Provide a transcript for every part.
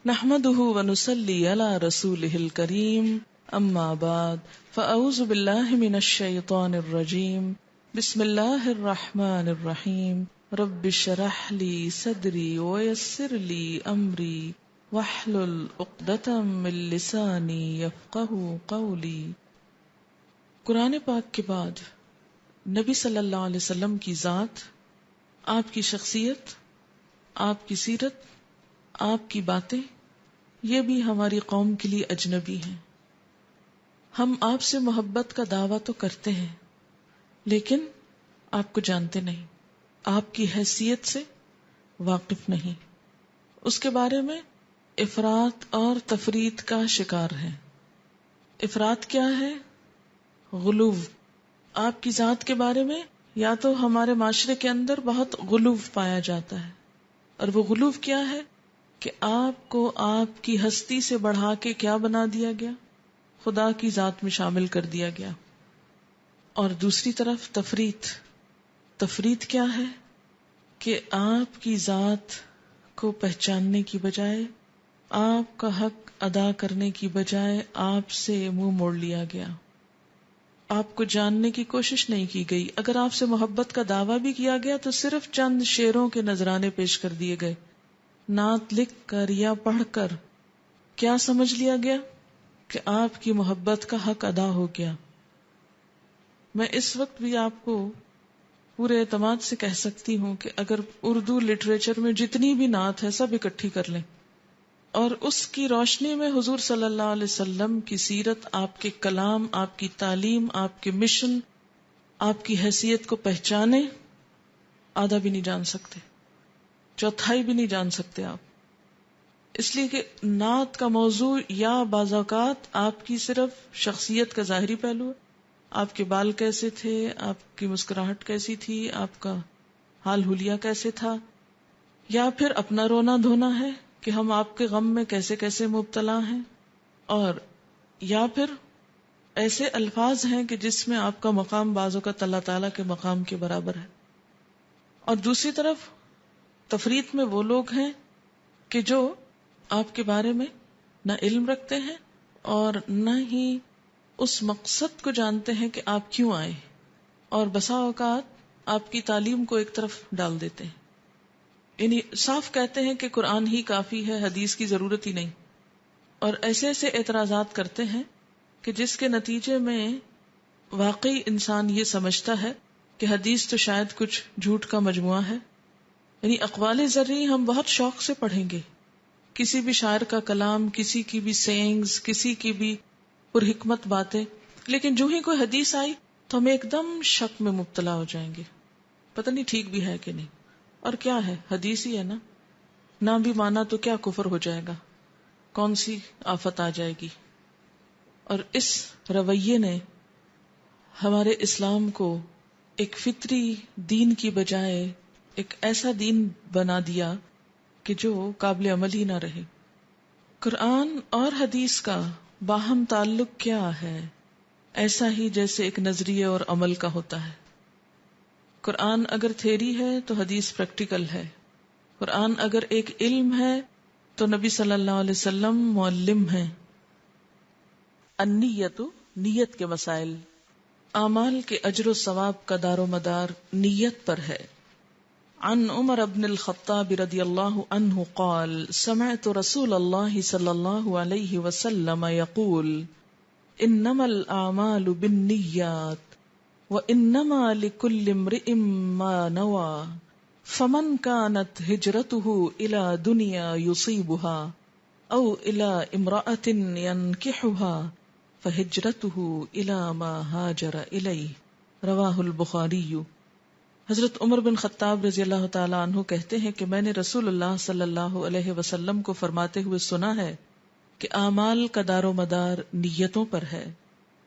نحمده ونصلي على رسوله الكريم اما بعد فاعوذ بالله من الشيطان الرجيم بسم الله الرحمن الرحيم رب اشرح لي صدري ويسر لي امري واحلل عقدة من لساني يفقهوا قولي۔ قرآن پاک کے بعد نبی صلی اللہ علیہ وسلم کی ذات، آپ کی شخصیت، آپ کی سیرت، آپ کی باتیں، یہ بھی ہماری قوم کے لیے اجنبی ہیں۔ ہم آپ سے محبت کا دعویٰ تو کرتے ہیں لیکن آپ کو جانتے نہیں، آپ کی حیثیت سے واقف نہیں، اس کے بارے میں افراط اور تفریط کا شکار ہیں۔ افراط کیا ہے؟ غلو۔ آپ کی ذات کے بارے میں یا تو ہمارے معاشرے کے اندر بہت غلو پایا جاتا ہے، اور وہ غلو کیا ہے کہ آپ کو آپ کی ہستی سے بڑھا کے کیا بنا دیا گیا؟ خدا کی ذات میں شامل کر دیا گیا۔ اور دوسری طرف تفریط۔ تفریط کیا ہے کہ آپ کی ذات کو پہچاننے کی بجائے، آپ کا حق ادا کرنے کی بجائے آپ سے منہ موڑ لیا گیا، آپ کو جاننے کی کوشش نہیں کی گئی۔ اگر آپ سے محبت کا دعویٰ بھی کیا گیا تو صرف چند شعروں کے نذرانے پیش کر دیے گئے، نعت لکھ کر یا پڑھ کر۔ کیا سمجھ لیا گیا کہ آپ کی محبت کا حق ادا ہو گیا۔ میں اس وقت بھی آپ کو پورے اعتماد سے کہہ سکتی ہوں کہ اگر اردو لٹریچر میں جتنی بھی نعت ہے سب اکٹھی کر لیں اور اس کی روشنی میں حضور صلی اللہ علیہ وسلم کی سیرت، آپ کے کلام، آپ کی تعلیم، آپ کے مشن، آپ کی حیثیت کو پہچانے، آدھا بھی نہیں جان سکتے، چوتھائی بھی نہیں جان سکتے آپ۔ اس لیے کہ نعت کا موضوع یا بعض اوقات آپ کی صرف شخصیت کا ظاہری پہلو ہے، آپ کے بال کیسے تھے، آپ کی مسکراہٹ کیسی تھی، آپ کا حال حلیہ کیسے تھا، یا پھر اپنا رونا دھونا ہے کہ ہم آپ کے غم میں کیسے کیسے مبتلا ہیں، اور یا پھر ایسے الفاظ ہیں کہ جس میں آپ کا مقام بعض اوقات اللہ تعالیٰ کے مقام کے برابر ہے۔ اور دوسری طرف تفریط میں وہ لوگ ہیں کہ جو آپ کے بارے میں نہ علم رکھتے ہیں اور نہ ہی اس مقصد کو جانتے ہیں کہ آپ کیوں آئے، اور بسا اوقات آپ کی تعلیم کو ایک طرف ڈال دیتے ہیں، یعنی صاف کہتے ہیں کہ قرآن ہی کافی ہے، حدیث کی ضرورت ہی نہیں، اور ایسے ایسے اعتراضات کرتے ہیں کہ جس کے نتیجے میں واقعی انسان یہ سمجھتا ہے کہ حدیث تو شاید کچھ جھوٹ کا مجموعہ ہے۔ یعنی اقوال زرعی ہم بہت شوق سے پڑھیں گے، کسی بھی شاعر کا کلام، کسی کی بھی سینگز، کسی کی بھی پرحکمت باتیں، لیکن جو ہی کوئی حدیث آئی تو ہم ایک دم شک میں مبتلا ہو جائیں گے، پتہ نہیں ٹھیک بھی ہے کہ نہیں، اور کیا ہے، حدیث ہی ہے نا، نہ بھی مانا تو کیا کفر ہو جائے گا، کون سی آفت آ جائے گی۔ اور اس رویے نے ہمارے اسلام کو ایک فطری دین کی بجائے ایک ایسا دین بنا دیا کہ جو قابل عمل ہی نہ رہے۔ قرآن اور حدیث کا باہم تعلق کیا ہے؟ ایسا ہی جیسے ایک نظریے اور عمل کا ہوتا ہے۔ قرآن اگر تھیری ہے تو حدیث پریکٹیکل ہے، قرآن اگر ایک علم ہے تو نبی صلی اللہ علیہ وسلم معلم ہیں۔ النیت، نیت کے مسائل۔ اعمال کے اجر و ثواب کا دار و مدار نیت پر ہے۔ عن عمر بن الخطاب رضی اللہ عنہ قال سمعت رسول اللہ صلی اللہ علیہ وسلم یقول انما الاعمال بالنیات وانما لكل امرئ ما نوى فمن كانت هجرته الى دنیا يصيبها او الى امرأة ينكحها فہجرته الى ما هاجر الیہ، رواہ البخاری۔ حضرت عمر بن خطاب رضی اللہ تعالی عنہ کہتے ہیں کہ میں نے رسول اللہ صلی اللہ علیہ وسلم کو فرماتے ہوئے سنا ہے کہ اعمال کا دار و مدار نیتوں پر ہے،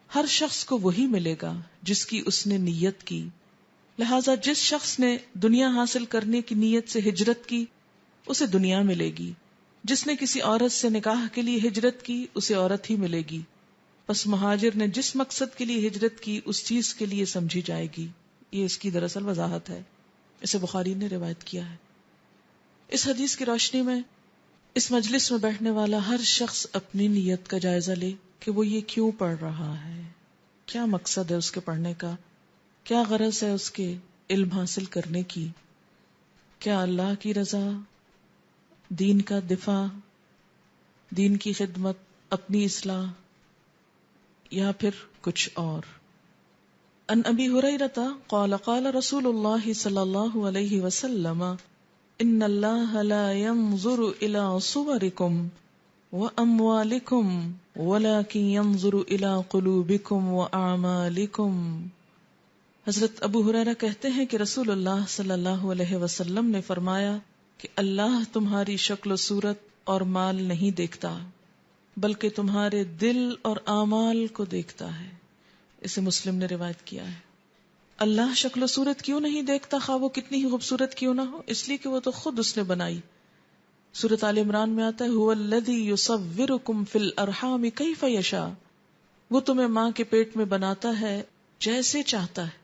ہر شخص کو وہی ملے گا جس کی اس نے نیت کی، لہذا جس شخص نے دنیا حاصل کرنے کی نیت سے ہجرت کی اسے دنیا ملے گی، جس نے کسی عورت سے نکاح کے لیے ہجرت کی اسے عورت ہی ملے گی، پس مہاجر نے جس مقصد کے لیے ہجرت کی اس چیز کے لیے سمجھی جائے گی۔ یہ اس کی دراصل وضاحت ہے، اسے بخاری نے روایت کیا ہے۔ اس حدیث کی روشنی میں اس مجلس میں بیٹھنے والا ہر شخص اپنی نیت کا جائزہ لے کہ وہ یہ کیوں پڑھ رہا ہے، کیا مقصد ہے اس کے پڑھنے کا، کیا غرض ہے اس کے علم حاصل کرنے کی، کیا اللہ کی رضا، دین کا دفاع، دین کی خدمت، اپنی اصلاح، یا پھر کچھ اور۔ ان ابی ہریرہ قال قال رسول اللہ صلی اللہ علیہ وسلم ان اللہ لا ينظر الى صورکم واموالکم ولکن ينظر الى قلوبکم واعمالکم۔ حضرت ابو ہریرہ کہتے ہیں کہ رسول اللہ صلی اللہ علیہ وسلم نے فرمایا کہ اللہ تمہاری شکل و صورت اور مال نہیں دیکھتا بلکہ تمہارے دل اور اعمال کو دیکھتا ہے۔ اسے مسلم نے روایت کیا ہے۔ اللہ شکل و صورت کیوں نہیں دیکھتا، خواہ وہ کتنی ہی خوبصورت کیوں نہ ہو؟ اس لیے کہ وہ تو خود اس نے بنائی۔ سورۃ آل عمران میں آتا ہے هو الذی یصورکم فی الارحام کیف یشاء، وہ تمہیں ماں کے پیٹ میں بناتا ہے جیسے چاہتا ہے،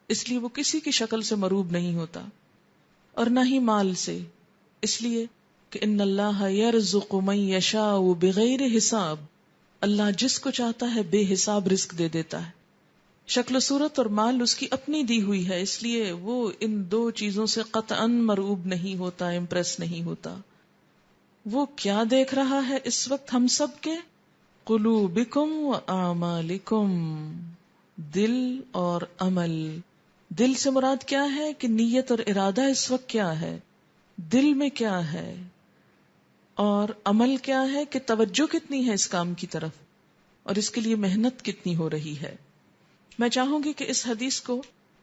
اس لیے وہ کسی کی شکل سے مروب نہیں ہوتا اور نہ ہی مال سے، اس لیے کہ ان اللہ یرزق من یشاء بغیر حساب، اللہ جس کو چاہتا ہے بے حساب رزق دے دیتا ہے۔ شکل و صورت اور مال اس کی اپنی دی ہوئی ہے، اس لیے وہ ان دو چیزوں سے قطعاً مرعوب نہیں ہوتا، امپریس نہیں ہوتا۔ وہ کیا دیکھ رہا ہے اس وقت ہم سب کے؟ قلوبکم و اعمالکم، دل اور عمل۔ دل سے مراد کیا ہے کہ نیت اور ارادہ اس وقت کیا ہے، دل میں کیا ہے، اور عمل کیا ہے کہ توجہ کتنی ہے اس کام کی طرف اور اس کے لیے محنت کتنی ہو رہی ہے۔ میں چاہوں گی کہ اس حدیث کو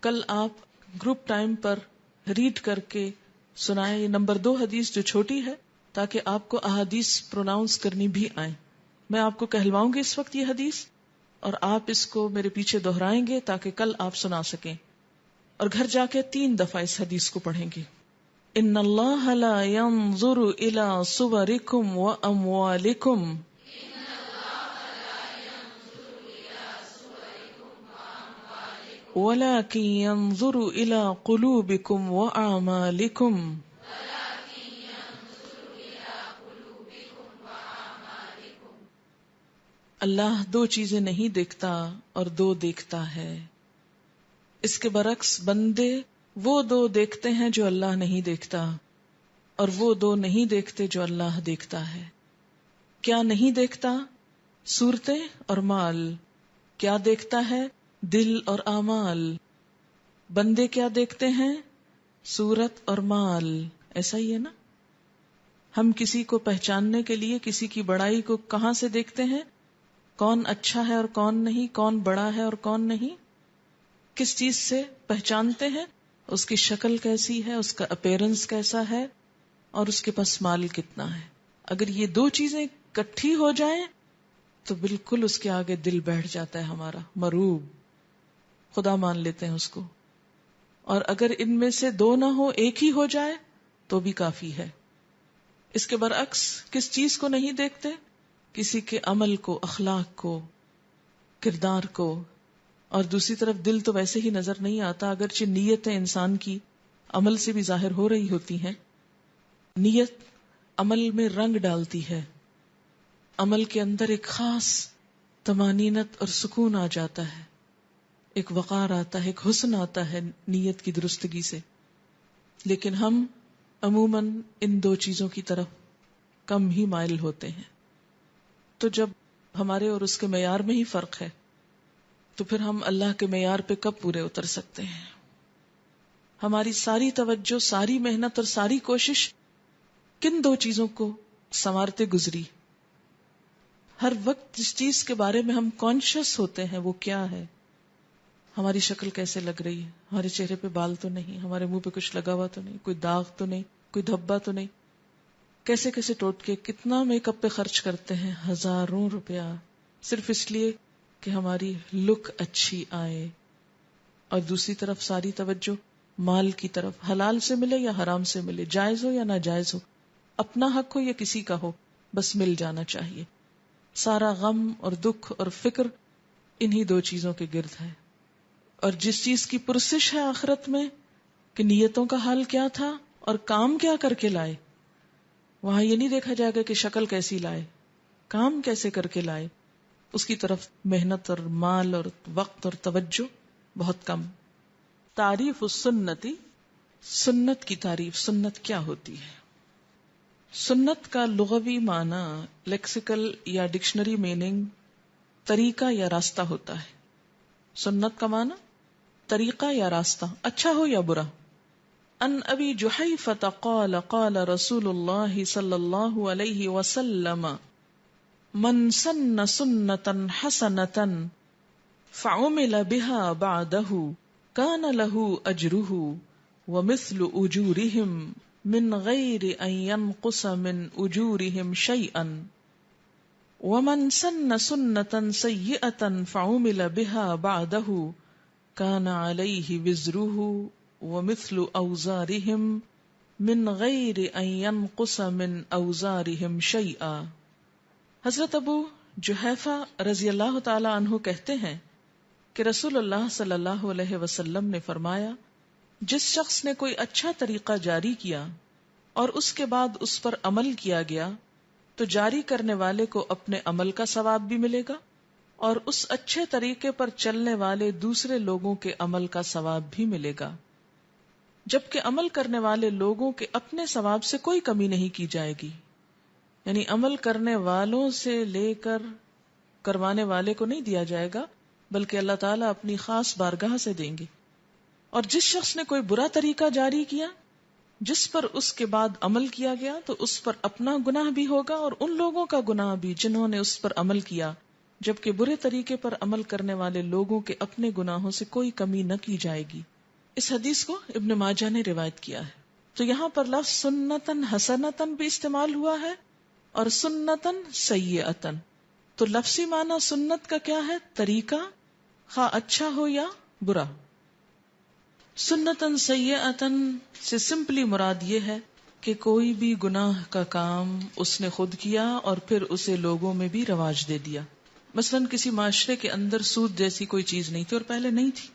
کل آپ گروپ ٹائم پر ریڈ کر کے سنائیں۔ یہ نمبر 2 حدیث جو چھوٹی ہے، تاکہ آپ کو احادیث پروناؤنس کرنی بھی آئیں۔ میں آپ کو کہلواؤں گی اس وقت یہ حدیث، اور آپ اس کو میرے پیچھے دہرائیں گے تاکہ کل آپ سنا سکیں، اور گھر جا کے 3 دفعہ اس حدیث کو پڑھیں گے۔ ان اللہ لا ينظر الى صورکم واموالکم ولكن ينظر إلى قلوبكم وأعمالكم۔ اللہ 2 چیزیں نہیں دیکھتا اور 2 دیکھتا ہے۔ اس کے برعکس بندے وہ 2 دیکھتے ہیں جو اللہ نہیں دیکھتا، اور وہ 2 نہیں دیکھتے جو اللہ دیکھتا ہے۔ کیا نہیں دیکھتا؟ صورتیں اور مال۔ کیا دیکھتا ہے؟ دل اور اعمال۔ بندے کیا دیکھتے ہیں؟ صورت اور مال۔ ایسا ہی ہے نا؟ ہم کسی کو پہچاننے کے لیے کسی کی بڑائی کو کہاں سے دیکھتے ہیں؟ کون اچھا ہے اور کون نہیں، کون بڑا ہے اور کون نہیں؟ کس چیز سے پہچانتے ہیں؟ اس کی شکل کیسی ہے، اس کا اپیرنس کیسا ہے، اور اس کے پاس مال کتنا ہے۔ اگر یہ 2 چیزیں اکٹھی ہو جائیں تو بالکل اس کے آگے دل بیٹھ جاتا ہے ہمارا، مروب، خدا مان لیتے ہیں اس کو۔ اور اگر ان میں سے 2 نہ ہو، ایک ہی ہو جائے تو بھی کافی ہے۔ اس کے برعکس کس چیز کو نہیں دیکھتے؟ کسی کے عمل کو، اخلاق کو، کردار کو، اور دوسری طرف دل تو ویسے ہی نظر نہیں آتا، اگرچہ نیتیں انسان کی عمل سے بھی ظاہر ہو رہی ہوتی ہیں۔ نیت عمل میں رنگ ڈالتی ہے، عمل کے اندر ایک خاص طمانینت اور سکون آ جاتا ہے، ایک وقار آتا ہے، ایک حسن آتا ہے نیت کی درستگی سے۔ لیکن ہم عموماً ان 2 چیزوں کی طرف کم ہی مائل ہوتے ہیں۔ تو جب ہمارے اور اس کے معیار میں ہی فرق ہے تو پھر ہم اللہ کے معیار پہ کب پورے اتر سکتے ہیں؟ ہماری ساری توجہ، ساری محنت اور ساری کوشش کن 2 چیزوں کو سنوارتے گزری؟ ہر وقت جس چیز کے بارے میں ہم کانشیس ہوتے ہیں وہ کیا ہے؟ ہماری شکل کیسے لگ رہی ہے؟ ہمارے چہرے پہ بال تو نہیں، ہمارے منہ پہ کچھ لگا ہوا تو نہیں، کوئی داغ تو نہیں، کوئی دھبا تو نہیں؟ کیسے کیسے ٹوٹکے کتنا میک اپ پہ خرچ کرتے ہیں، ہزاروں روپیہ، صرف اس لیے کہ ہماری لک اچھی آئے۔ اور دوسری طرف ساری توجہ مال کی طرف، حلال سے ملے یا حرام سے ملے، جائز ہو یا ناجائز ہو، اپنا حق ہو یا کسی کا ہو، بس مل جانا چاہیے۔ سارا غم اور دکھ اور فکر انہی 2 چیزوں کے گرد ہے۔ اور جس چیز کی پرسش ہے آخرت میں کہ نیتوں کا حال کیا تھا اور کام کیا کر کے لائے، وہاں یہ نہیں دیکھا جائے گا کہ شکل کیسی لائے، کام کیسے کر کے لائے، اس کی طرف محنت اور مال اور وقت اور توجہ بہت کم. تعریف السنتی، سنت کی تعریف. سنت کیا ہوتی ہے؟ سنت کا لغوی معنی، لیکسیکل یا ڈکشنری میننگ طریقہ یا راستہ ہوتا ہے. سنت کا معنی طریقہ یا راستہ، اچھا ہو یا برا. ان ابی جحیفۃ قال قال رسول اللہ صلی اللہ علیہ وسلم من سن سنتا حسنتا فعمل بها بعده كان له اجره ومثل اجورهم من غیر ان ينقص من اجورهم شيئا ومن سن سنتا سیئتا فعمل بها بعده كان عليه وزره ومثل اوزارهم من غیر ان ينقص من اوزارهم شيئا. حضرت ابو جحیفہ رضی اللہ تعالی عنہ کہتے ہیں کہ رسول اللہ صلی اللہ علیہ وسلم نے فرمایا، جس شخص نے کوئی اچھا طریقہ جاری کیا اور اس کے بعد اس پر عمل کیا گیا تو جاری کرنے والے کو اپنے عمل کا ثواب بھی ملے گا اور اس اچھے طریقے پر چلنے والے دوسرے لوگوں کے عمل کا ثواب بھی ملے گا، جبکہ عمل کرنے والے لوگوں کے اپنے ثواب سے کوئی کمی نہیں کی جائے گی. یعنی عمل کرنے والوں سے لے کر کروانے والے کو نہیں دیا جائے گا، بلکہ اللہ تعالیٰ اپنی خاص بارگاہ سے دیں گے. اور جس شخص نے کوئی برا طریقہ جاری کیا جس پر اس کے بعد عمل کیا گیا تو اس پر اپنا گناہ بھی ہوگا اور ان لوگوں کا گناہ بھی جنہوں نے اس پر عمل کیا، جبکہ برے طریقے پر عمل کرنے والے لوگوں کے اپنے گناہوں سے کوئی کمی نہ کی جائے گی. اس حدیث کو ابن ماجہ نے روایت کیا ہے. تو یہاں پر لفظ سنتن حسنتن بھی استعمال ہوا ہے اور سنتن سیئتن. تو لفظی معنی سنت کا کیا ہے؟ طریقہ، خواہ اچھا ہو یا برا. سنتن سیئتن سے سمپلی مراد یہ ہے کہ کوئی بھی گناہ کا کام اس نے خود کیا اور پھر اسے لوگوں میں بھی رواج دے دیا. مثلاً کسی معاشرے کے اندر سود جیسی کوئی چیز نہیں تھی اور پہلے نہیں تھی،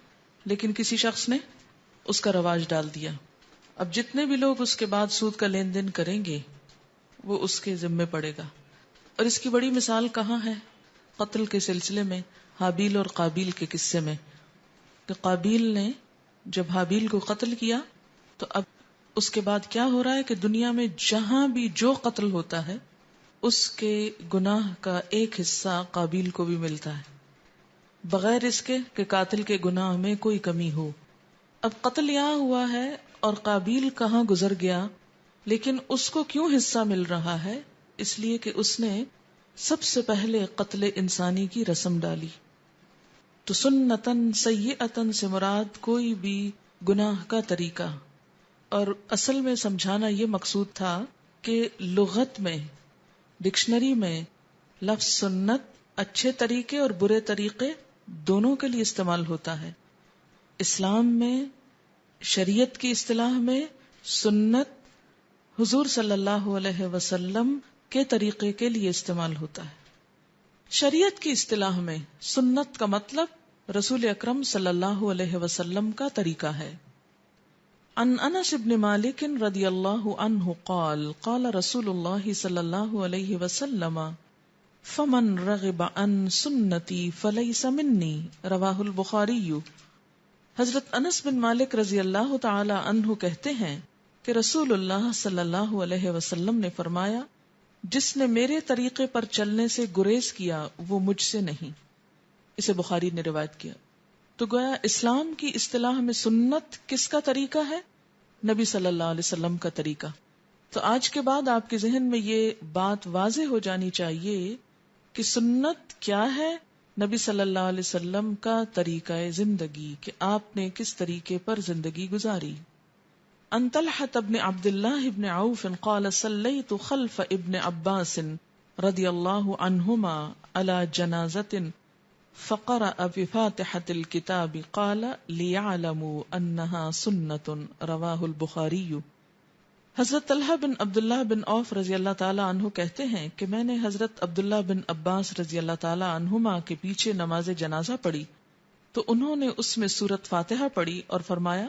لیکن کسی شخص نے اس کا رواج ڈال دیا. اب جتنے بھی لوگ اس کے بعد سود کا لین دین کریں گے وہ اس کے ذمے پڑے گا. اور اس کی بڑی مثال کہاں ہے؟ قتل کے سلسلے میں حابیل اور قابیل کے قصے میں، کہ قابیل نے جب حابیل کو قتل کیا تو اب اس کے بعد کیا ہو رہا ہے کہ دنیا میں جہاں بھی جو قتل ہوتا ہے اس کے گناہ کا ایک حصہ قابیل کو بھی ملتا ہے، بغیر اس کے کہ قاتل کے گناہ میں کوئی کمی ہو. اب قتل یہاں ہوا ہے اور قابیل کہاں گزر گیا، لیکن اس کو کیوں حصہ مل رہا ہے؟ اس لیے کہ اس نے سب سے پہلے قتل انسانی کی رسم ڈالی. تو سنتن سیئتن سے مراد کوئی بھی گناہ کا طریقہ. اور اصل میں سمجھانا یہ مقصود تھا کہ لغت میں، ڈکشنری میں لفظ سنت اچھے طریقے اور برے طریقے دونوں کے لیے استعمال ہوتا ہے. اسلام میں شریعت کی اصطلاح میں سنت حضور صلی اللہ علیہ وسلم کے طریقے کے لیے استعمال ہوتا ہے. شریعت کی اصطلاح میں سنت کا مطلب رسول اکرم صلی اللہ علیہ وسلم کا طریقہ ہے. عن انس بن مالک رضی اللہ عنہ قال قال رسول اللہ صلی اللہ علیہ وسلم فمن رغب عن سنتی فلیس منی رواہ البخاری. حضرت انس بن مالک رضی اللہ تعالی عنہ کہتے ہیں کہ رسول اللہ صلی اللہ علیہ وسلم نے فرمایا، جس نے میرے طریقے پر چلنے سے گریز کیا وہ مجھ سے نہیں. اسے بخاری نے روایت کیا. تو گویا اسلام کی اصطلاح میں سنت کس کا طریقہ ہے؟ نبی صلی اللہ علیہ وسلم کا طریقہ. تو آج کے بعد آپ کے ذہن میں یہ بات واضح ہو جانی چاہیے کہ سنت کیا ہے؟ نبی صلی اللہ علیہ وسلم کا طریقہ زندگی، کہ آپ نے کس طریقے پر زندگی گزاری. ان طلحة بن عبد الله بن عوف قال صليت خلف ابن عباس رضی اللہ عنہما على جنازة فقرأ بفاتحة الكتاب قال ليعلموا انها سنة رواہ البخاری. حضرت طلحہ بن عبداللہ بن عوف رضی اللہ تعالی عنہ کہتے ہیں کہ میں نے حضرت عبداللہ بن عباس رضی اللہ تعالی عنہما کے پیچھے نماز جنازہ پڑھی تو انہوں نے اس میں سورۃ فاتحہ پڑھی اور فرمایا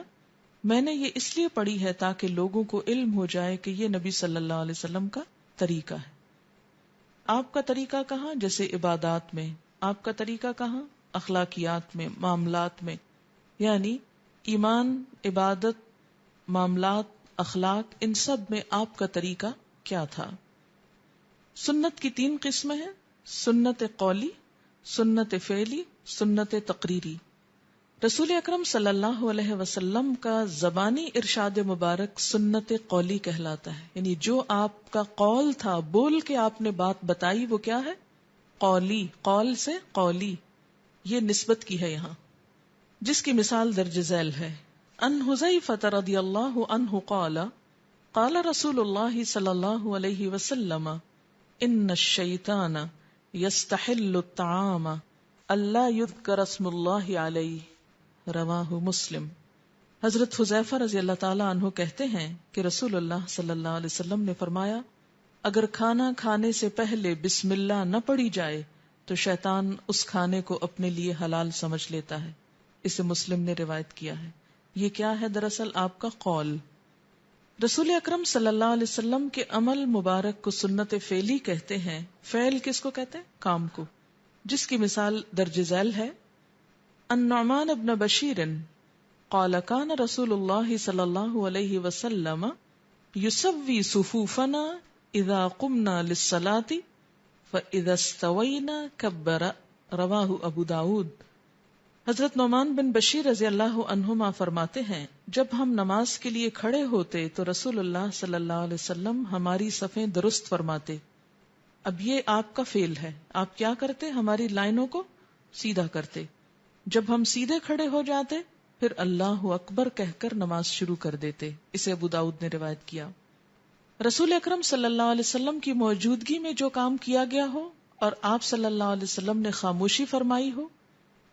میں نے یہ اس لیے پڑھی ہے تاکہ لوگوں کو علم ہو جائے کہ یہ نبی صلی اللہ علیہ وسلم کا طریقہ ہے. آپ کا طریقہ کہاں؟ جیسے عبادات میں. آپ کا طریقہ کہاں؟ اخلاقیات میں، معاملات میں. یعنی ایمان، عبادت، معاملات، اخلاق، ان سب میں آپ کا طریقہ کیا تھا. سنت کی 3 قسمیں ہیں: سنت قولی، سنت فعلی، سنت تقریری. رسول اکرم صلی اللہ علیہ وسلم کا زبانی ارشاد مبارک سنت قولی کہلاتا ہے. یعنی جو آپ کا قول تھا، بول کے آپ نے بات بتائی، وہ کیا ہے؟ قولی. قول سے قولی، یہ نسبت کی ہے یہاں، جس کی مثال درج ذیل ہے. ان حذیفہ رضی اللہ عنہ قال قال رسول اللہ صلی اللہ علیہ وسلم ان الشیطان یستحل الطعام الا یذکر اسم اللہ علیہ، رواہ مسلم. حضرت حذیفہ رضی اللہ تعالی عنہ کہتے ہیں کہ رسول اللہ صلی اللہ علیہ وسلم نے فرمایا، اگر کھانا کھانے سے پہلے بسم اللہ نہ پڑھی جائے تو شیطان اس کھانے کو اپنے لیے حلال سمجھ لیتا ہے. اسے مسلم نے روایت کیا ہے. یہ کیا ہے؟ دراصل آپ کا قول. رسول اکرم صلی اللہ علیہ وسلم کے عمل مبارک کو سنت فعلی کہتے ہیں. فعل کس کو کہتے ہیں؟ کام کو، جس کی مثال درج ذیل ہے. النعمان بن بشیر قال كان رسول اللہ صلی اللہ علیہ وسلم یسوی صفوفنا اذا قمنا للصلاة فاذا استوینا کبر، رواہ ابو داود. حضرت نعمان بن بشیر رضی اللہ عنہما فرماتے ہیں، جب ہم نماز کے لیے کھڑے ہوتے تو رسول اللہ صلی اللہ علیہ وسلم ہماری صفیں درست فرماتے. اب یہ آپ کا فعل ہے. آپ کیا کرتے؟ ہماری لائنوں کو سیدھا کرتے. جب ہم سیدھے کھڑے ہو جاتے پھر اللہ اکبر کہہ کر نماز شروع کر دیتے. اسے ابو داؤد نے روایت کیا. رسول اکرم صلی اللہ علیہ وسلم کی موجودگی میں جو کام کیا گیا ہو اور آپ صلی اللہ علیہ وسلم نے خاموشی فرمائی ہو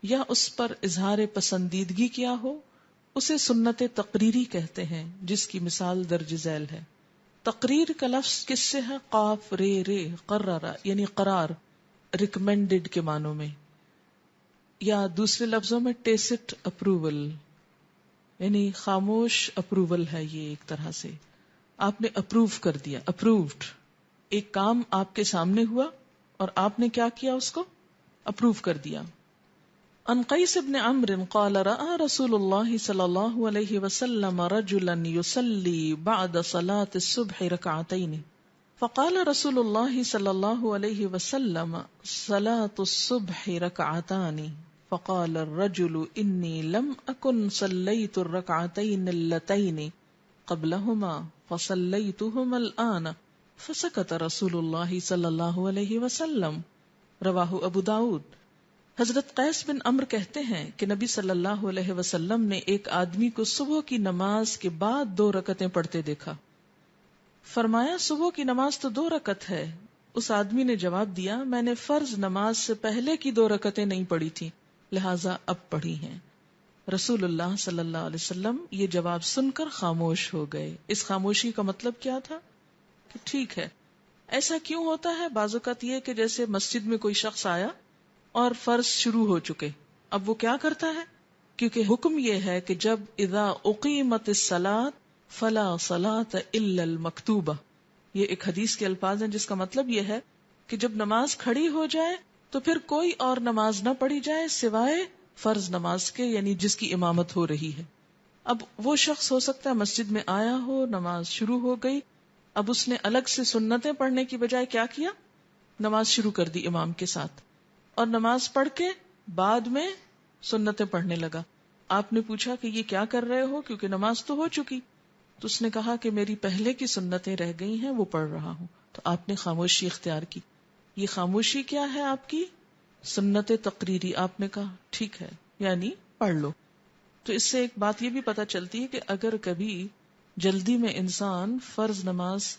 یا اس پر اظہار پسندیدگی کیا ہو، اسے سنت تقریری کہتے ہیں، جس کی مثال درج ذیل ہے. تقریر کا لفظ کس سے ہے؟ قاف رے رے قرر، یعنی قرار، ریکمینڈڈ کے معنوں میں، یا دوسرے لفظوں میں ٹیسٹ اپروول، یعنی خاموش اپروول ہے. یہ ایک طرح سے آپ نے اپروو کر دیا، اپرووڈ. ایک کام آپ کے سامنے ہوا اور آپ نے کیا کیا؟ اس کو اپروو کر دیا. عن قیس بن عمرو قال رأى رسول اللہ صلی اللہ علیہ وسلم رجلا يصلي بعد صلاة الصبح ركعتين فقال رسول اللہ صلی اللہ علیہ وسلم صلاة الصبح ركعتان فقال الرجل انی لم اکن صلیت الركعتين اللتين قبلهما فصلیتهما الآن فسکت رسول اللہ صلی اللہ علیہ وسلم، رواہ ابو داود. حضرت قیس بن عمرو کہتے ہیں کہ نبی صلی اللہ علیہ وسلم نے ایک آدمی کو صبح کی نماز کے بعد 2 رکعتیں پڑھتے دیکھا. فرمایا صبح کی نماز تو 2 رکعت ہے. اس آدمی نے جواب دیا، میں نے فرض نماز سے پہلے کی 2 رکعتیں نہیں پڑھی تھی، لہٰذا اب پڑھی ہیں. رسول اللہ صلی اللہ علیہ وسلم یہ جواب سن کر خاموش ہو گئے. اس خاموشی کا مطلب کیا تھا؟ کہ ٹھیک ہے. ایسا کیوں ہوتا ہے؟ بعض اوقات یہ کہ جیسے مسجد میں کوئی شخص آیا اور فرض شروع ہو چکے، اب وہ کیا کرتا ہے؟ کیونکہ حکم یہ ہے کہ جب اذا اقیمت الصلاۃ فلا صلاۃ الا المکتوبہ، یہ ایک حدیث کے الفاظ ہیں جس کا مطلب یہ ہے کہ جب نماز کھڑی ہو جائے تو پھر کوئی اور نماز نہ پڑھی جائے سوائے فرض نماز کے، یعنی جس کی امامت ہو رہی ہے. اب وہ شخص ہو سکتا ہے مسجد میں آیا ہو، نماز شروع ہو گئی، اب اس نے الگ سے سنتیں پڑھنے کی بجائے کیا کیا؟ نماز شروع کر دی امام کے ساتھ، اور نماز پڑھ کے بعد میں سنتیں پڑھنے لگا. آپ نے پوچھا کہ یہ کیا کر رہے ہو، کیونکہ نماز تو ہو چکی. تو اس نے کہا کہ میری پہلے کی سنتیں رہ گئی ہیں، وہ پڑھ رہا ہوں. تو آپ نے خاموشی اختیار کی. یہ خاموشی کیا ہے آپ کی؟ سنت تقریری. آپ نے کہا ٹھیک ہے، یعنی پڑھ لو. تو اس سے ایک بات یہ بھی پتہ چلتی ہے کہ اگر کبھی جلدی میں انسان فرض نماز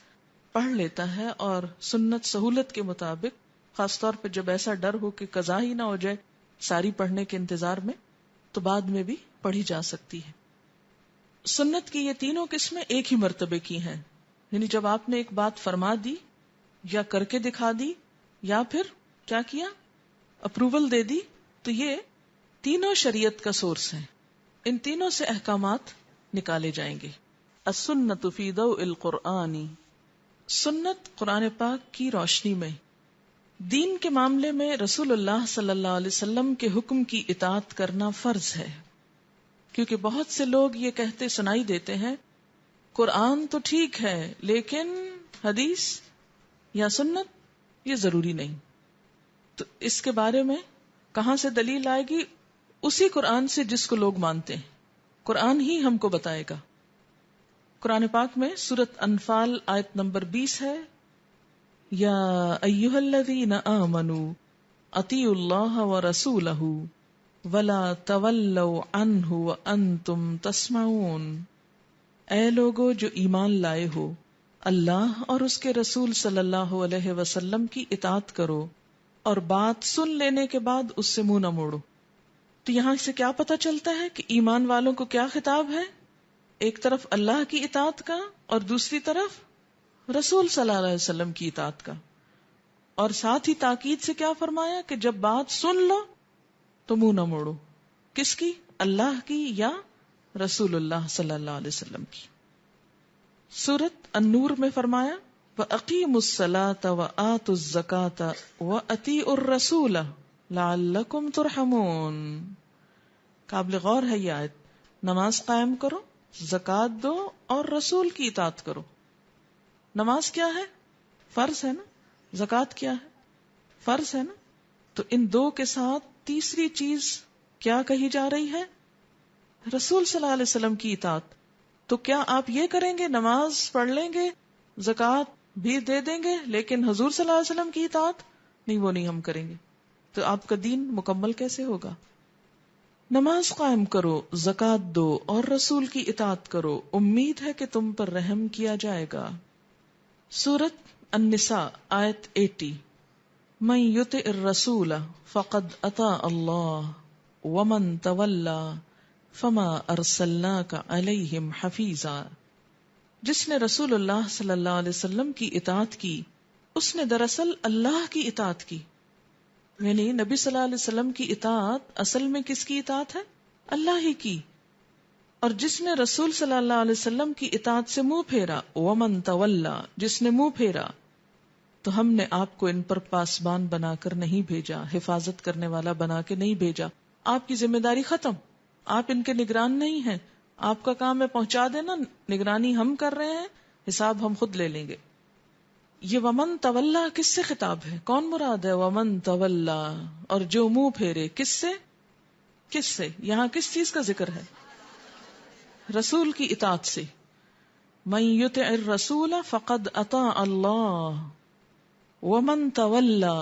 پڑھ لیتا ہے اور سنت سہولت کے مطابق، خاص طور پہ جب ایسا ڈر ہو کہ قضا ہی نہ ہو جائے ساری پڑھنے کے انتظار میں، تو بعد میں بھی پڑھی جا سکتی ہے. سنت کی یہ تینوں قسمیں ایک ہی مرتبے کی ہیں، یعنی جب آپ نے ایک بات فرما دی یا کر کے دکھا دی یا پھر کیا کیا، اپروول دے دی، تو یہ تینوں شریعت کا سورس ہیں. ان تینوں سے احکامات نکالے جائیں گے. السنت فی ضوء القرآن، سنت قرآن پاک کی روشنی میں. دین کے معاملے میں رسول اللہ صلی اللہ علیہ وسلم کے حکم کی اطاعت کرنا فرض ہے، کیونکہ بہت سے لوگ یہ کہتے سنائی دیتے ہیں قرآن تو ٹھیک ہے لیکن حدیث یا سنت یہ ضروری نہیں. تو اس کے بارے میں کہاں سے دلیل آئے گی؟ اسی قرآن سے جس کو لوگ مانتے ہیں. قرآن ہی ہم کو بتائے گا. قرآن پاک میں سورۃ انفال آیت نمبر 20 ہے، یا ایھا الذین آمنوا اطیعوا اللہ ورسولہ ولا تولوا عنہ وانتم تسمعون. اے لوگو جو ایمان لائے ہو، اللہ اور اس کے رسول صلی اللہ علیہ وسلم کی اطاعت کرو اور بات سن لینے کے بعد اس سے منہ نہ موڑو. تو یہاں سے کیا پتہ چلتا ہے کہ ایمان والوں کو کیا خطاب ہے؟ ایک طرف اللہ کی اطاعت کا اور دوسری طرف رسول صلی اللہ علیہ وسلم کی اطاعت کا. اور ساتھ ہی تاکید سے کیا فرمایا کہ جب بات سن لو تو منہ نہ موڑو. کس کی؟ اللہ کی یا رسول اللہ صلی اللہ علیہ وسلم کی. سورۃ النور میں فرمایا وَأَقِيمُوا الصَّلَاةَ وَآتُوا الزَّكَاةَ وَأَطِيعُوا الرَّسُولَ لَعَلَّكُمْ تُرْحَمُونَ. قابل غور ہے یہ آیت. نماز قائم کرو، زکوٰۃ دو اور رسول کی اطاعت کرو. نماز کیا ہے؟ فرض ہے نا. زکوٰۃ کیا ہے؟ فرض ہے نا. تو ان دو کے ساتھ تیسری چیز کیا کہی جا رہی ہے؟ رسول صلی اللہ علیہ وسلم کی اطاعت. تو کیا آپ یہ کریں گے نماز پڑھ لیں گے، زکوٰۃ بھی دے دیں گے، لیکن حضور صلی اللہ علیہ وسلم کی اطاعت نہیں، وہ نہیں ہم کریں گے؟ تو آپ کا دین مکمل کیسے ہوگا؟ نماز قائم کرو، زکوٰۃ دو اور رسول کی اطاعت کرو، امید ہے کہ تم پر رحم کیا جائے گا. سورۃ النساء آیت 80 من یطع الرسول فقد اطاع اللہ ومن تولی فما ارسلناک علیہم حفیظا. جس نے رسول اللہ صلی اللہ علیہ وسلم کی اطاعت کی اس نے دراصل اللہ کی اطاعت کی. یعنی نبی صلی اللہ علیہ وسلم کی اطاعت اصل میں کس کی اطاعت ہے؟ اللہ ہی کی. اور جس نے رسول صلی اللہ علیہ وسلم کی اطاعت سے منہ پھیرا، ومن تولی، جس نے منہ پھیرا، تو ہم نے آپ کو ان پر پاسبان بنا کر نہیں بھیجا، حفاظت کرنے والا بنا کے نہیں بھیجا. آپ کی ذمہ داری ختم، آپ ان کے نگران نہیں ہیں. آپ کا کام ہے پہنچا دینا، نگرانی ہم کر رہے ہیں، حساب ہم خود لے لیں گے. یہ ومن تولی کس سے خطاب ہے؟ کون مراد ہے ومن تولی؟ اور جو منہ پھیرے، کس سے؟ کس سے؟ یہاں کس چیز کا ذکر ہے؟ رسول کی اطاعت سے. من یطع الرسول فقد اطاع اللہ ومن تولی.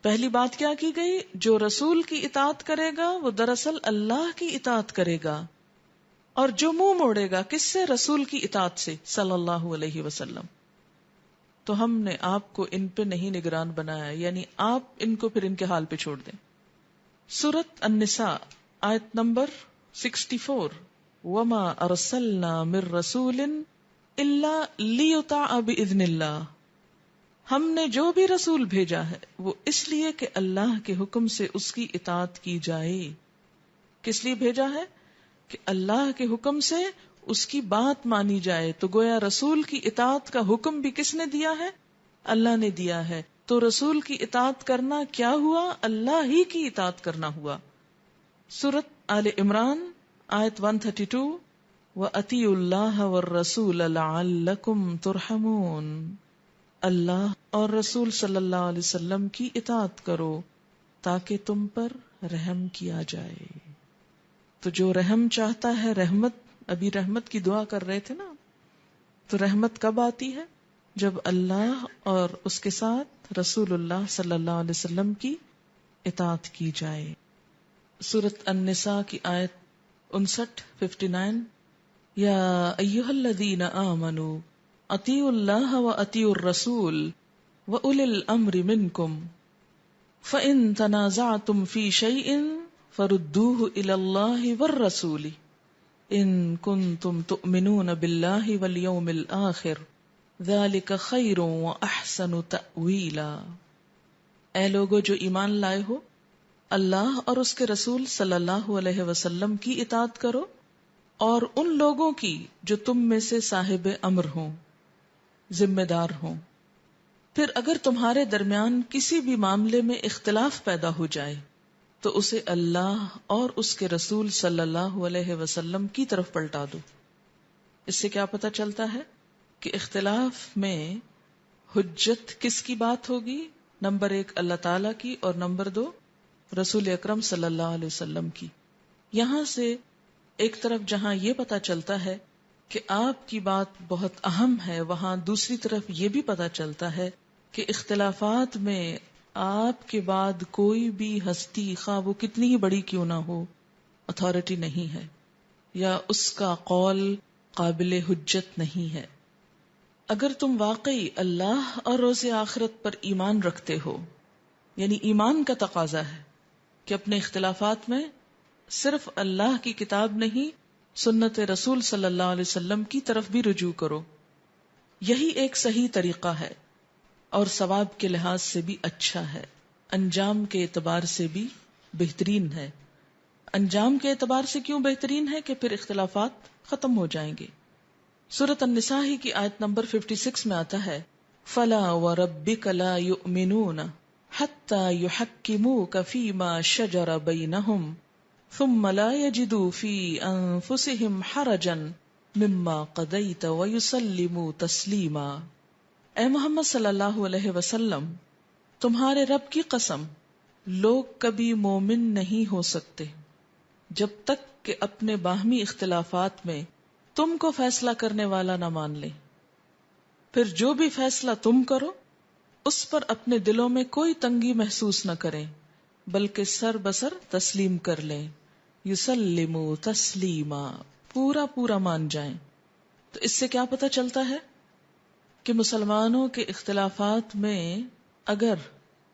پہلی بات کیا کی گئی؟ جو رسول کی اطاعت کرے گا وہ دراصل اللہ کی اطاعت کرے گا، اور جو منہ موڑے گا کس سے؟ رسول کی اطاعت سے صلی اللہ علیہ وسلم. تو ہم نے آپ کو ان پہ نہیں نگران بنایا، یعنی آپ ان کو پھر ان کے حال پہ چھوڑ دیں. سورۃ النساء آیت نمبر 64 وما ارسلنا من رسول الا لیطاع باذن اللہ. ہم نے جو بھی رسول بھیجا ہے وہ اس لیے کہ اللہ کے حکم سے اس کی اطاعت کی جائے. کس لیے بھیجا ہے؟ کہ اللہ کے حکم سے اس کی بات مانی جائے. تو گویا رسول کی اطاعت کا حکم بھی کس نے دیا ہے؟ اللہ نے دیا ہے. تو رسول کی اطاعت کرنا کیا ہوا؟ اللہ ہی کی اطاعت کرنا ہوا. سورۃ آل عمران آیت 132 وَأَطِیعُوا اللَّهَ وَالرَّسُولَ لَعَلَّكُمْ تُرْحَمُونَ. اللہ اور رسول صلی اللہ علیہ وسلم کی اطاعت کرو تاکہ تم پر رحم کیا جائے. تو جو رحم چاہتا ہے، رحمت، ابھی رحمت کی دعا کر رہے تھے نا، تو رحمت کب آتی ہے؟ جب اللہ اور اس کے ساتھ رسول اللہ صلی اللہ علیہ وسلم کی اطاعت کی جائے. سورۃ النساء کی آیت 59 یا ایھا الذین آمنوا اطیعوا اللہ واطیعوا الرسول واولی الامر منکم فإن تنازعتم فی شیء فردوه الی اللہ والرسول ان کنتم تؤمنون باللہ والیوم الآخر ذالک خیر واحسن تأویلا. اے لوگو جو ایمان لائے ہو، اللہ اور اس کے رسول صلی اللہ علیہ وسلم کی اطاعت کرو اور ان لوگوں کی جو تم میں سے صاحب امر ہوں، ذمہ دار ہوں۔ پھر اگر تمہارے درمیان کسی بھی معاملے میں اختلاف پیدا ہو جائے تو اسے اللہ اور اس کے رسول صلی اللہ علیہ وسلم کی طرف پلٹا دو۔ اس سے کیا پتہ چلتا ہے کہ اختلاف میں حجت کس کی بات ہوگی؟ نمبر 1 اللہ تعالی کی، اور نمبر 2 رسول اکرم صلی اللہ علیہ وسلم کی۔ یہاں سے ایک طرف جہاں یہ پتہ چلتا ہے کہ آپ کی بات بہت اہم ہے، وہاں دوسری طرف یہ بھی پتہ چلتا ہے کہ اختلافات میں آپ کے بعد کوئی بھی ہستی، خواہ وہ کتنی ہی بڑی کیوں نہ ہو، اتھارٹی نہیں ہے، یا اس کا قول قابل حجت نہیں ہے۔ اگر تم واقعی اللہ اور روز آخرت پر ایمان رکھتے ہو، یعنی ایمان کا تقاضا ہے کہ اپنے اختلافات میں صرف اللہ کی کتاب نہیں، سنت رسول صلی اللہ علیہ وسلم کی طرف بھی رجوع کرو، یہی ایک صحیح طریقہ ہے اور ثواب کے لحاظ سے بھی اچھا ہے، انجام کے اعتبار سے بھی بہترین ہے۔ انجام کے اعتبار سے کیوں بہترین ہے؟ کہ پھر اختلافات ختم ہو جائیں گے۔ سورۃ النساء ہی کی آیت نمبر 56 میں آتا ہے فَلَا وَرَبِّكَ لَا يُؤْمِنُونَ حَتَّى يُحَكِّمُوكَ فِي مَا شَجَرَ بَيْنَهُمْ ثُمَّ لَا يَجِدُوا فِي أَنفُسِهِمْ حَرَجًا مِمَّا قَضَيْتَ وَيُسَلِّمُوا تَسْلِيمًا۔ اے محمد صلی اللہ علیہ وسلم، تمہارے رب کی قسم، لوگ کبھی مومن نہیں ہو سکتے جب تک کہ اپنے باہمی اختلافات میں تم کو فیصلہ کرنے والا نہ مان لیں، پھر جو بھی فیصلہ تم کرو اس پر اپنے دلوں میں کوئی تنگی محسوس نہ کریں، بلکہ سر بسر تسلیم کر لیں، یسلموا تسلیما، پورا پورا مان جائیں۔ تو اس سے کیا پتہ چلتا ہے کہ مسلمانوں کے اختلافات میں اگر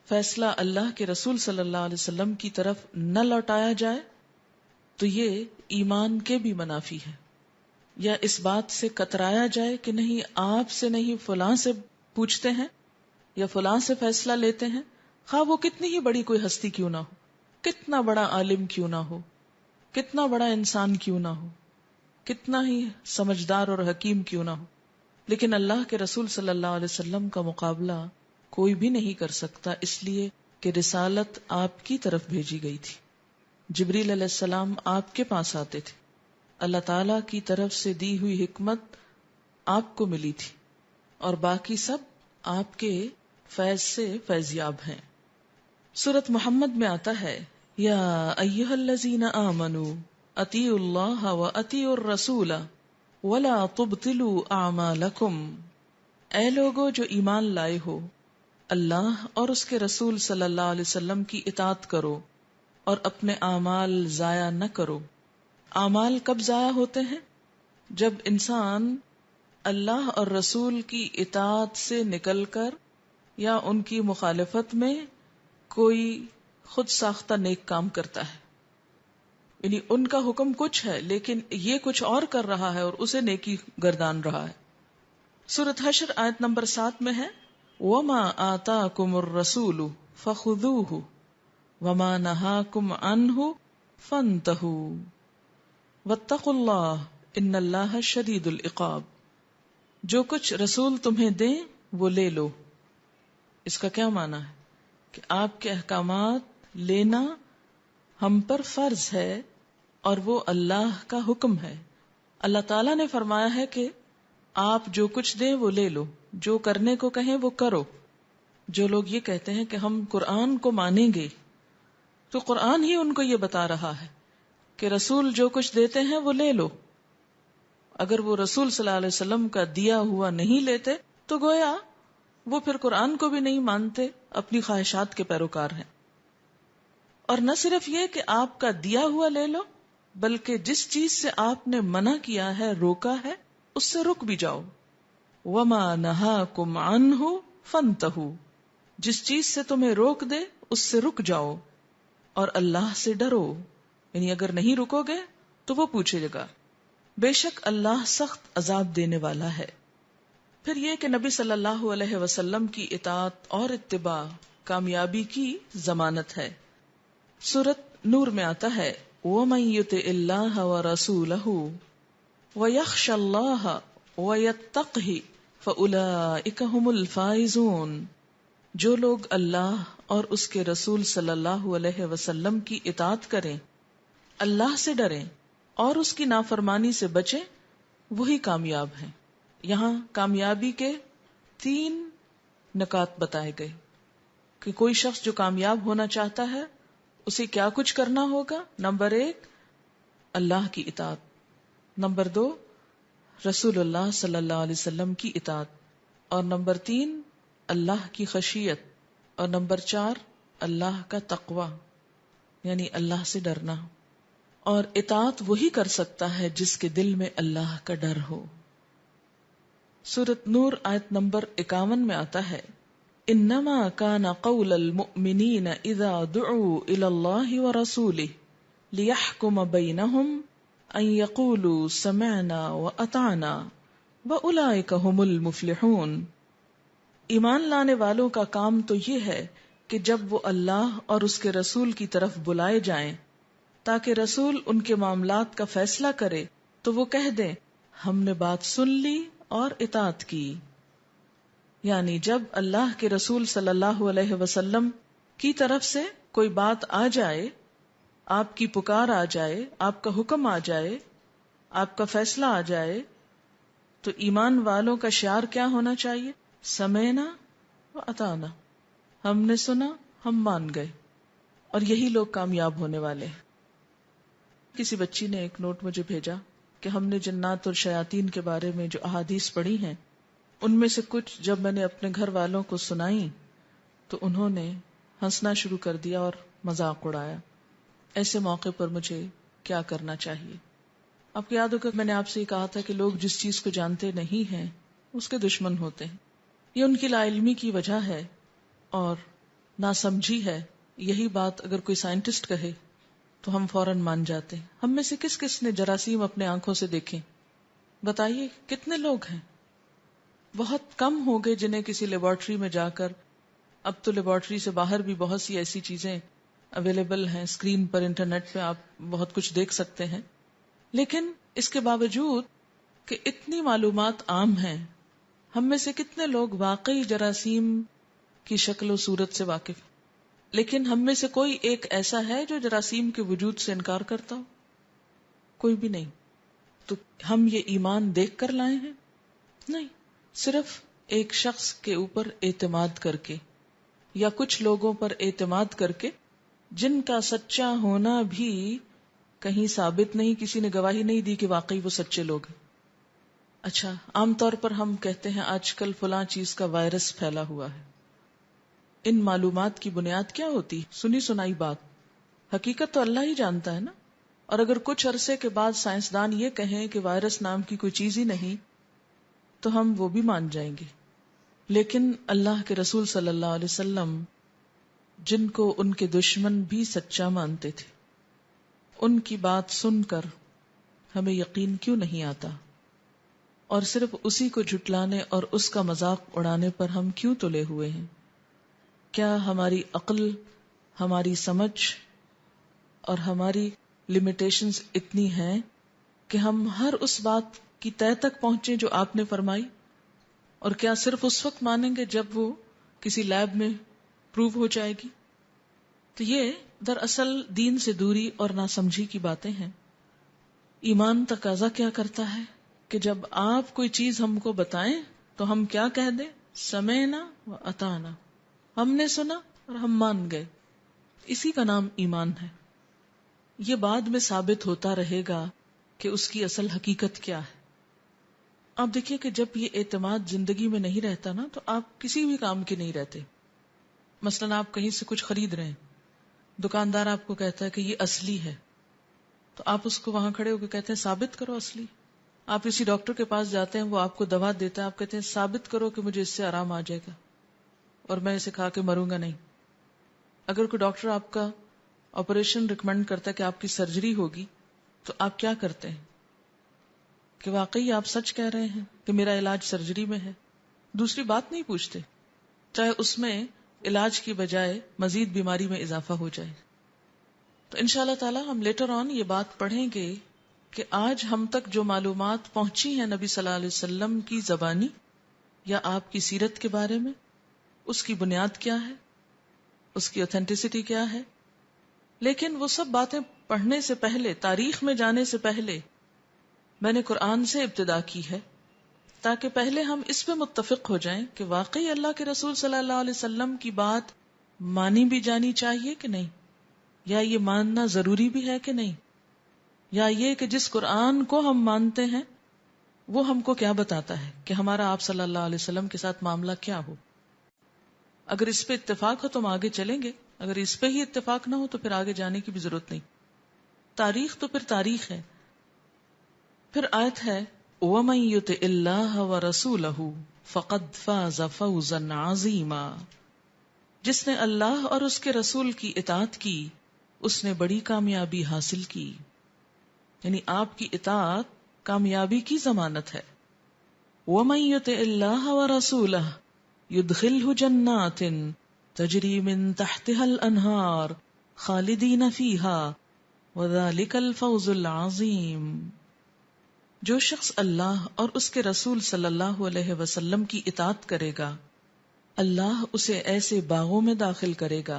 فیصلہ اللہ کے رسول صلی اللہ علیہ وسلم کی طرف نہ لوٹایا جائے تو یہ ایمان کے بھی منافی ہے، یا اس بات سے کترایا جائے کہ نہیں آپ سے نہیں فلاں سے پوچھتے ہیں یا فلاں سے فیصلہ لیتے ہیں، خواہ وہ کتنی ہی بڑی کوئی ہستی کیوں نہ ہو، کتنا بڑا عالم کیوں نہ ہو، کتنا بڑا انسان کیوں نہ ہو، کتنا ہی سمجھدار اور حکیم کیوں نہ ہو، لیکن اللہ کے رسول صلی اللہ علیہ وسلم کا مقابلہ کوئی بھی نہیں کر سکتا، اس لیے کہ رسالت آپ کی طرف بھیجی گئی تھی، جبریل علیہ السلام آپ کے پاس آتے تھے، اللہ تعالی کی طرف سے دی ہوئی حکمت آپ کو ملی تھی، اور باقی سب آپ کے فیض سے فیضیاب ہیں۔ سورۃ محمد میں آتا ہے یا ایھا الذین آمنوا اطیعوا اللہ واطیعوا الرسول ولا تبطلوا اعمالکم، اے لوگو جو ایمان لائے ہو، اللہ اور اس کے رسول صلی اللہ علیہ وسلم کی اطاعت کرو اور اپنے اعمال ضائع نہ کرو۔ اعمال کب ضائع ہوتے ہیں؟ جب انسان اللہ اور رسول کی اطاعت سے نکل کر یا ان کی مخالفت میں کوئی خود ساختہ نیک کام کرتا ہے، یعنی ان کا حکم کچھ ہے لیکن یہ کچھ اور کر رہا ہے اور اسے نیکی گردان رہا ہے۔ سورۃ حشر آیت نمبر 7 میں ہے وَمَا آتَاكُمُ الرَّسُولُ فَخُذُوهُ وَمَا نَهَاكُمْ عَنْهُ فَانْتَهُوا وَاتَّقُوا اللَّهَ إِنَّ اللَّهَ شَدِيدُ الْعِقَابِ۔ جو کچھ رسول تمہیں دیں وہ لے لو۔ اس کا کیا معنی ہے کہ آپ کے احکامات لینا ہم پر فرض ہے اور وہ اللہ کا حکم ہے۔ اللہ تعالیٰ نے فرمایا ہے کہ آپ جو کچھ دیں وہ لے لو، جو کرنے کو کہیں وہ کرو۔ جو لوگ یہ کہتے ہیں کہ ہم قرآن کو مانیں گے تو قرآن ہی ان کو یہ بتا رہا ہے کہ رسول جو کچھ دیتے ہیں وہ لے لو۔ اگر وہ رسول صلی اللہ علیہ وسلم کا دیا ہوا نہیں لیتے تو گویا وہ پھر قرآن کو بھی نہیں مانتے، اپنی خواہشات کے پیروکار ہیں۔ اور نہ صرف یہ کہ آپ کا دیا ہوا لے لو، بلکہ جس چیز سے آپ نے منع کیا ہے، روکا ہے، اس سے رک بھی جاؤ۔ وَمَا نَهَاكُمْ عَنْهُ فَانْتَهُوا، جس چیز سے تمہیں روک دے اس سے رک جاؤ، اور اللہ سے ڈرو، یعنی اگر نہیں رکو گے تو وہ پوچھے گا، بے شک اللہ سخت عذاب دینے والا ہے۔ پھر یہ کہ نبی صلی اللہ علیہ وسلم کی اطاعت اور اتباع کامیابی کی ضمانت ہے۔ سورۃ نور میں آتا ہے وَمَن يُطِعِ اللَّهَ وَرَسُولَهُ وَيَخْشَ اللَّهَ وَيَتَّقْهِ فَأُولَئِكَ هُمُ الْفَائِزُونَ، جو لوگ اللہ اور اس کے رسول صلی اللہ علیہ وسلم کی اطاعت کریں، اللہ سے ڈریں اور اس کی نافرمانی سے بچیں، وہی کامیاب ہیں۔ یہاں کامیابی کے 3 نکات بتائے گئے کہ کوئی شخص جو کامیاب ہونا چاہتا ہے اسے کیا کچھ کرنا ہوگا۔ نمبر 1 اللہ کی اطاعت، نمبر 2 رسول اللہ صلی اللہ علیہ وسلم کی اطاعت، اور نمبر 3 اللہ کی خشیت، اور نمبر 4 اللہ کا تقوی یعنی اللہ سے ڈرنا۔ اور اطاعت وہی کر سکتا ہے جس کے دل میں اللہ کا ڈر ہو۔ سورۃ نور آیت نمبر 51 میں آتا ہے انما کان قول المؤمنین اذا دعوا الی اللہ ورسولہ لیحکم بینہم ان یقولوا سمعنا واطعنا واولئک ھم المفلحون۔ ایمان لانے والوں کا کام تو یہ ہے کہ جب وہ اللہ اور اس کے رسول کی طرف بلائے جائیں تاکہ رسول ان کے معاملات کا فیصلہ کرے تو وہ کہہ دیں ہم نے بات سن لی اور اطاعت کی۔ یعنی جب اللہ کے رسول صلی اللہ علیہ وسلم کی طرف سے کوئی بات آ جائے، آپ کی پکار آ جائے، آپ کا حکم آ جائے، آپ کا فیصلہ آ جائے، تو ایمان والوں کا شعار کیا ہونا چاہیے؟ سمعنا و اطعنا، ہم نے سنا، ہم مان گئے۔ اور یہی لوگ کامیاب ہونے والے ہیں۔ کسی بچی نے ایک نوٹ مجھے بھیجا کہ ہم نے جنات اور شیاطین کے بارے میں جو احادیث پڑھی ہیں ان میں سے کچھ جب میں نے اپنے گھر والوں کو سنائی تو انہوں نے ہنسنا شروع کر دیا اور مذاق اڑایا۔ ایسے موقع پر مجھے کیا کرنا چاہیے؟ آپ کو یاد ہوگا میں نے آپ سے یہ کہا تھا کہ لوگ جس چیز کو جانتے نہیں ہیں اس کے دشمن ہوتے ہیں۔ یہ ان کی لا علمی کی وجہ ہے اور ناسمجھی ہے۔ یہی بات اگر کوئی سائنٹسٹ کہے تو ہم فوراً مان جاتے ہیں۔ ہم میں سے کس کس نے جراثیم اپنے آنکھوں سے دیکھیں؟ بتائیے کتنے لوگ ہیں؟ بہت کم ہو گئے جنہیں کسی لیبارٹری میں جا کر، اب تو لیبارٹری سے باہر بھی بہت سی ایسی چیزیں اویلیبل ہیں، اسکرین پر انٹرنیٹ پہ آپ بہت کچھ دیکھ سکتے ہیں۔ لیکن اس کے باوجود کہ اتنی معلومات عام ہیں، ہم میں سے کتنے لوگ واقعی جراثیم کی شکل و صورت سے واقف ہیں؟ لیکن ہم میں سے کوئی ایک ایسا ہے جو جراثیم کے وجود سے انکار کرتا ہو؟ کوئی بھی نہیں۔ تو ہم یہ ایمان دیکھ کر لائے ہیں؟ نہیں، صرف ایک شخص کے اوپر اعتماد کر کے یا کچھ لوگوں پر اعتماد کر کے جن کا سچا ہونا بھی کہیں ثابت نہیں، کسی نے گواہی نہیں دی کہ واقعی وہ سچے لوگ ہیں۔ اچھا، عام طور پر ہم کہتے ہیں آج کل فلاں چیز کا وائرس پھیلا ہوا ہے۔ ان معلومات کی بنیاد کیا ہوتی؟ سنی سنائی بات۔ حقیقت تو اللہ ہی جانتا ہے نا۔ اور اگر کچھ عرصے کے بعد سائنسدان یہ کہیں کہ وائرس نام کی کوئی چیز ہی نہیں تو ہم وہ بھی مان جائیں گے۔ لیکن اللہ کے رسول صلی اللہ علیہ وسلم جن کو ان کے دشمن بھی سچا مانتے تھے، ان کی بات سن کر ہمیں یقین کیوں نہیں آتا؟ اور صرف اسی کو جھٹلانے اور اس کا مذاق اڑانے پر ہم کیوں تلے ہوئے ہیں؟ کیا ہماری عقل، ہماری سمجھ اور ہماری لمیٹیشنز اتنی ہیں کہ ہم ہر اس بات کی تہہ تک پہنچے جو آپ نے فرمائی؟ اور کیا صرف اس وقت مانیں گے جب وہ کسی لیب میں پروو ہو جائے گی؟ تو یہ دراصل دین سے دوری اور ناسمجھی کی باتیں ہیں۔ ایمان تقاضا کیا کرتا ہے کہ جب آپ کوئی چیز ہم کو بتائیں تو ہم کیا کہہ دیں؟ سمعنا و اطعنا، ہم نے سنا اور ہم مان گئے۔ اسی کا نام ایمان ہے۔ یہ بعد میں ثابت ہوتا رہے گا کہ اس کی اصل حقیقت کیا ہے۔ آپ دیکھیے کہ جب یہ اعتماد زندگی میں نہیں رہتا نا تو آپ کسی بھی کام کے نہیں رہتے۔ مثلاً آپ کہیں سے کچھ خرید رہے ہیں، دکاندار آپ کو کہتا ہے کہ یہ اصلی ہے، تو آپ اس کو وہاں کھڑے ہو کے کہتے ہیں ثابت کرو اصلی۔ آپ کسی ڈاکٹر کے پاس جاتے ہیں، وہ آپ کو دوا دیتا ہے، آپ کہتے ہیں ثابت کرو کہ مجھے اس سے آرام آ جائے گا اور میں اسے کھا کے مروں گا نہیں۔ اگر کوئی ڈاکٹر آپ کا آپریشن ریکمینڈ کرتا ہے کہ آپ کی سرجری ہوگی تو آپ کیا کرتے ہیں کہ واقعی آپ سچ کہہ رہے ہیں کہ میرا علاج سرجری میں ہے؟ دوسری بات نہیں پوچھتے، چاہے اس میں علاج کی بجائے مزید بیماری میں اضافہ ہو جائے۔ تو انشاءاللہ تعالی ہم لیٹر آن یہ بات پڑھیں گے کہ آج ہم تک جو معلومات پہنچی ہیں نبی صلی اللہ علیہ وسلم کی زبانی یا آپ کی سیرت کے بارے میں، اس کی بنیاد کیا ہے، اس کی اوتھینٹسٹی کیا ہے. لیکن وہ سب باتیں پڑھنے سے پہلے، تاریخ میں جانے سے پہلے میں نے قرآن سے ابتدا کی ہے، تاکہ پہلے ہم اس پہ متفق ہو جائیں کہ واقعی اللہ کے رسول صلی اللہ علیہ وسلم کی بات مانی بھی جانی چاہیے کہ نہیں، یا یہ ماننا ضروری بھی ہے کہ نہیں، یا یہ کہ جس قرآن کو ہم مانتے ہیں وہ ہم کو کیا بتاتا ہے کہ ہمارا آپ صلی اللہ علیہ وسلم کے ساتھ معاملہ کیا ہو. اگر اس پہ اتفاق ہو تو ہم آگے چلیں گے، اگر اس پہ ہی اتفاق نہ ہو تو پھر آگے جانے کی بھی ضرورت نہیں. تاریخ تو پھر تاریخ ہے. پھر آیت ہے وَمَن يُطِعِ اللَّهَ وَرَسُولَهُ فَقَدْ فَازَ فَوْزًا عَظِيمًا، جس نے اللہ اور اس کے رسول کی اطاعت کی اس نے بڑی کامیابی حاصل کی. یعنی آپ کی اطاعت کامیابی کی ضمانت ہے. وَمَن يُطِعِ اللَّهَ وَرَسُولَهُ يُدْخِلْهُ جَنَّاتٍ تَجْرِي مِن تَحْتِهَا الْأَنْهَارُ خَالِدِينَ فِيهَا وَذَلِكَ الْفَوْزُ الْعَظِيمُ. جو شخص اللہ اور اس کے رسول صلی اللہ علیہ وسلم کی اطاعت کرے گا، اللہ اسے ایسے باغوں میں داخل کرے گا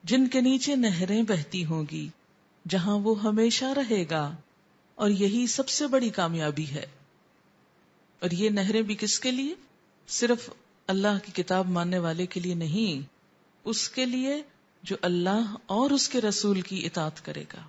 جن کے نیچے نہریں بہتی ہوں گی، جہاں وہ ہمیشہ رہے گا، اور یہی سب سے بڑی کامیابی ہے. اور یہ نہریں بھی کس کے لیے؟ صرف اللہ کی کتاب ماننے والے کے لیے نہیں، اس کے لیے جو اللہ اور اس کے رسول کی اطاعت کرے گا.